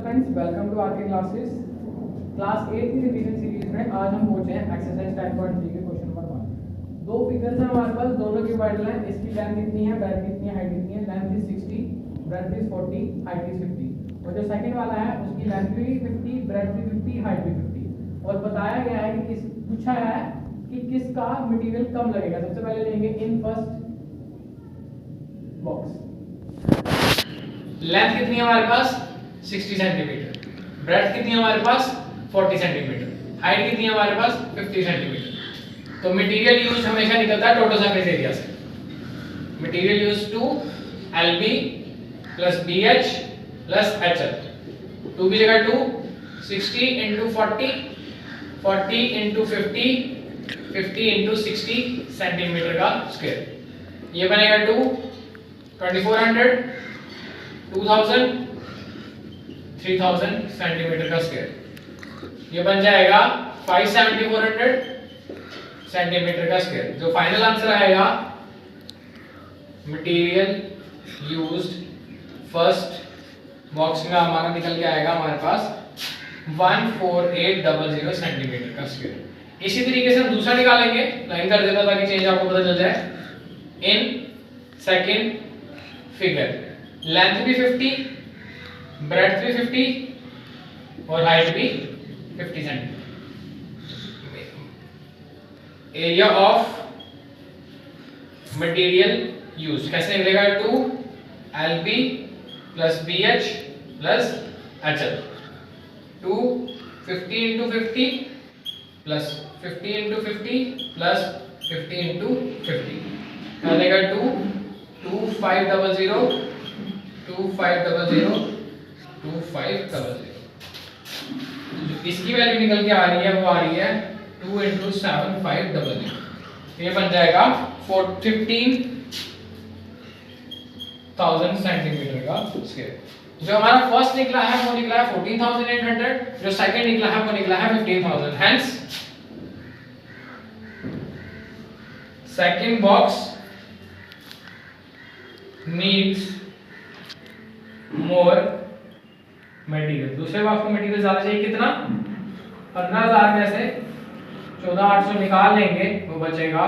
Friends, welcome to are के classes. Class 8 की revision series में आज हम पहुंचे हैं एक्सरसाइज 10.3 के क्वेश्चन नंबर 1। दो फिगर्स हैं हमारे पास, दोनों की वाइड है। इसकी लेंथ कितनी है, ब्रेथ कितनी है, हाइट कितनी है। Length is 60, breadth is 40, height is 50। और जो सेकंड वाला है उसकी लेंथ भी 50, ब्रेथ भी 50, हाइट भी 50। और बताया गया है कि पूछा है कि किसका मटेरियल कम लगेगा। सबसे पहले लेंगे इन फर्स्ट बॉक्स। लेंथ कितनी है हमारे पास 60 सेंटीमीटर, ब्रेथ कितनी है हमारे पास 40 सेंटीमीटर, हाइट कितनी है हमारे पास 50 सेंटीमीटर। तो मटेरियल यूज हमेशा निकलता है टोटल सरफेस एरिया से। मटेरियल यूज टू LB प्लस BH प्लस HL। 2 की जगह 2, 60 इंटू 40, 40 इंटू 50, 50 इंटू 60 सेंटीमीटर का स्क्वायर। ये बनेगा 2, 2400, 2000, 3000 सेंटीमीटर का स्क्वायर। ये बन जाएगा 57400 सेंटीमीटर का स्क्वायर। जो फाइनल आंसर आएगा मटेरियल यूज्ड फर्स्ट बॉक्स में हमारा निकल के आएगा हमारे पास 14800 सेंटीमीटर का स्क्वायर। इसी तरीके से हम दूसरा निकालेंगे, लाइन कर देता ताकि चेंज आपको पता चल जाए। इन सेकंड फिगर लेंथ भी 50, ब्रेथ भी 50 और हाइट भी 50 centimetre. Area of material use कैसे निकलेगा, 2 LB प्लस BH प्लस HL। 2 50 into 50 plus 50 into 50 plus 50 into 50 क्या देगा 2 2500 2500 2500। इसकी वैल्यू निकल के आ रही है, वो आ रही है 2 इंटू 7500। ये बन जाएगा 15,000 सेंटीमीटर का स्क्वायर। जो हमारा फर्स्ट निकला है वो निकला है 14,800, जो सेकंड निकला है वो निकला है 15,000। Hence second box needs more material. दूसरे बॉक्स को मटेरियल ज्यादा चाहिए, कितना 15,000 में से 14,800 निकाल लेंगे, वो बचेगा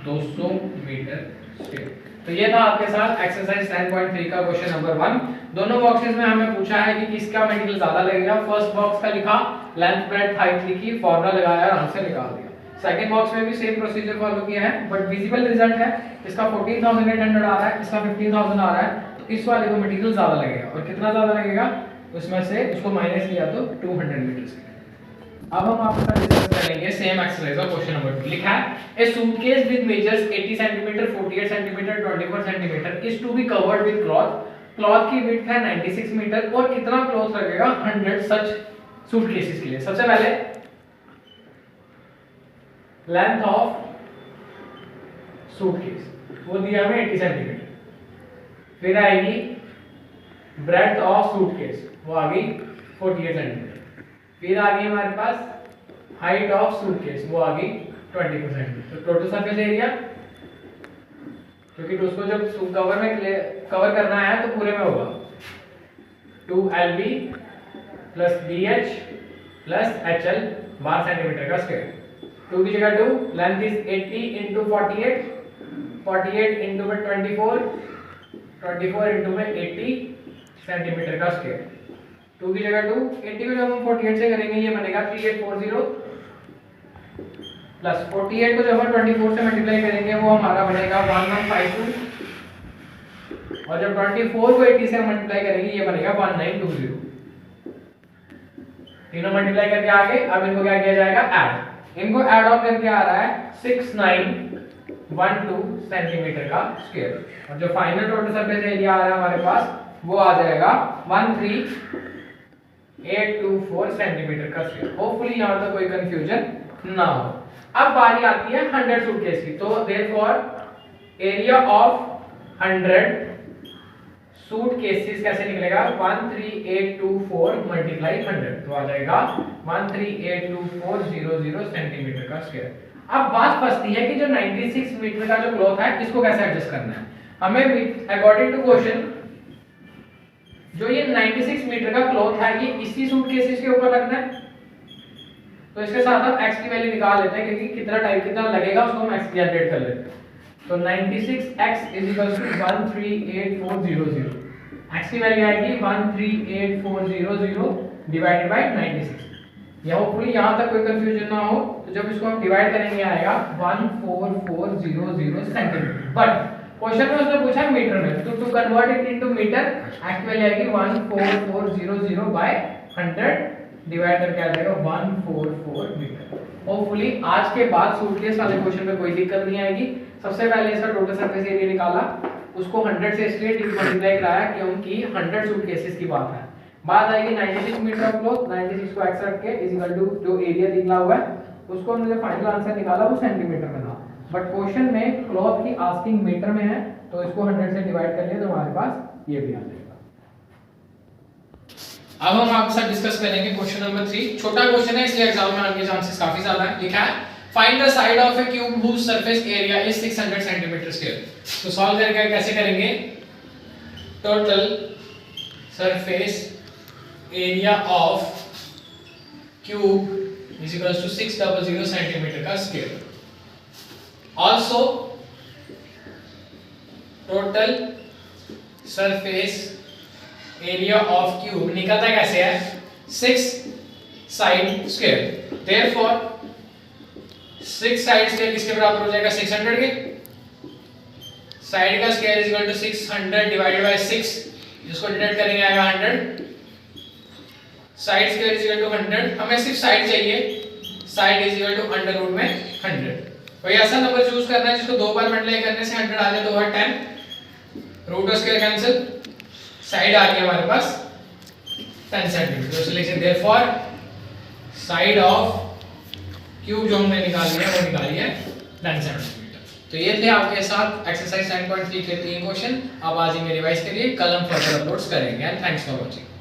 200 मीटर स्क्वायर। तो ये था आपके साथ एक्सरसाइज 10.3 का क्वेश्चन नंबर 1। दोनों बॉक्सेस में हमें पूछा है कि किसका मटेरियल ज्यादा लगेगा। फर्स्ट बॉक्स का लिखा, लेंथ ब्रेथ हाइट लिखी, फॉर्मूला लगाया और आंसर निकाल दिया। सेकंड बॉक्स में भी सेम प्रोसीजर फॉलो किया है, बट विजिबल रिजल्ट है इसका 14,800 आ रहा है, इसका 15,000 आ रहा है। तो इस वाले को मटेरियल ज्यादा लगेगा। और कितना ज्यादा लगेगा, उसमें से उसको माइनस किया तो 200 मीटर। अब हम आपके साथ डिस्कस करेंगे सेम एक्सरसाइज और क्वेश्चन नंबर 2। लिखा है a suitcase with measures 80 centimetre, 48 centimetre, 24 centimetre is to be covered with cloth. Cloth की विड्थ है 96 मीटर और कितना क्लॉथ लगेगा 100 सच सूटकेसेस के लिए। सबसे पहले लेंथ ऑफ सूटकेस वो दिया हमें 80 सेंटीमीटर। फिर आएगी ब्रेड्थ ऑफ सूटकेस, वो आ गई 48 सेंटीमीटर। फिर आ गई हमारे पास हाइट ऑफ सूटकेस, वो आ गई 20%। तो टोटल सरफेस एरिया, क्योंकि उसको जब कवर में कवर करना है तो पूरे में होगा 2 LB प्लस BH प्लस HL 12 सेंटीमीटर का स्क्वायर। 2 की जगह 2, लेंथ इज 80 इंटू 48, 48 इंटू में 24, 24 इंटू में 80 सेंटीमीटर का स्क्वायर। 2 की जगह 2, 80 को जब हम 48 से करेंगे ये बनेगा 3840 प्लस 48 को जब हम 24 से मल्टीप्लाई करेंगे वो हमारा बनेगा 1152 और जब 24 को 80 से मल्टीप्लाई करेंगे ये बनेगा 1920। तीनों मल्टीप्लाई करके आगे अब इनको क्या किया जाएगा, ऐड। इनको ऐड ऑन करके आ रहा है 6912 सेंटीमीटर का स्क्वायर। और जो फाइनल टोटल सरफेस एरिया आ रहा है हमारे पास वो आ जाएगा 13,824 सेंटीमीटर का स्क्वायर। होपफुली यहां तक कोई कंफ्यूजन ना हो। अब बारी आती है 100 सूटकेस की। तो देयरफॉर एरिया ऑफ 100 सूटकेसेस कैसे निकलेगा, 13824 मल्टीप्लाई 100 तो आ जाएगा 1382400 सेंटीमीटर का स्क्वायर। अब बात फंसती है कि जो 96 मीटर का जो क्लॉथ है इसको कैसे एडजस्ट करना है। हमें अकॉर्डिंग टू क्वेश्चन जो ये 96 मीटर का क्लॉथ है ये इसी सूटकेसेस के ऊपर रखना है। तो इसके साथ हम x की वैल्यू निकाल लेते हैं क्योंकि कितना टाइम कितना लगेगा उसको हम x जनरेट कर लेते हैं। तो 96x = 138400, x की वैल्यू आएगी 138400 डिवाइडेड बाय 96। या होपफुली यहाँ तक कोई कंफ्यूजन ना हो, तो जब इसको हम डिवाइड करेंगे आएगा 14400 सेंटीमीटर। बट क्वेश्चन में उसने पूछा मीटर में, तो to convert it into metre x की वैल्यू आएगी 14400 बाय 100 डिवाइड करके आ जाएगा 144 मीटर। होपफुली आज के बाद सूटकेस वाले क्वेश्चन में कोई दिक्कत नहीं आएगी। सबसे पहले इसका टोटल सरफेस एरिया निकाला, उसको 100 से इसलिए मल्टीप्लाई कराया क्योंकि 100 सूटकेसेस की बात है। बात आएगी 96 मीटर ऑफ क्लॉथ, 96 को x रख के इक्वल टू जो एरिया निकला हुआ है उसको हमने जो फाइनल आंसर निकाला वो सेंटीमीटर में था। बट क्वेश्चन में क्लॉथ की आस्किंग मीटर में है, तो इसको 100 से डिवाइड कर लिया तो हमारे पास ये भी आ जाएगा। अब हम आपके साथ डिस्कस करेंगे क्वेश्चन नंबर 3। छोटा क्वेश्चन है इसलिए एग्जाम में आने के चांसेस काफी ज्यादा है। लिखा है find the side of a cube whose surface area is 600 centimetre square. तो सॉल्व करके कैसे करेंगे? Total surface area of cube is equals to 600 centimetre का square. Also total surface area of cube निकलता कैसे है? 6 side square. Therefore 6 side square किसके बराबर हो जाएगा? 600 के। साइड का square is equal to 600 divided by 6, जिसको डिवाइड करेंगे आएगा 100। Side square is equal to 100। हमें सिर्फ साइड चाहिए, side is equal to under root में 100। कोई ऐसा नंबर चूज करना है जिसको दो बार मल्टीप्लाई करने से 100 आ जाए, 2 और 10, रूट स्क्वायर कैंसिल, साइड आ गया हमारे पास 10 सेंटीमीटर। तो लिखें देयरफॉर साइड ऑफ क्यूब जो हमने निकाली है वो निकाली है 10 सेंटीमीटर। तो ये थे आपके साथ एक्सरसाइज 9.3 के 3 क्वेश्चन। अब आज ही में रिवाइज करिए, कल हम फर्दर अपलोड्स करेंगे। And thanks for watching.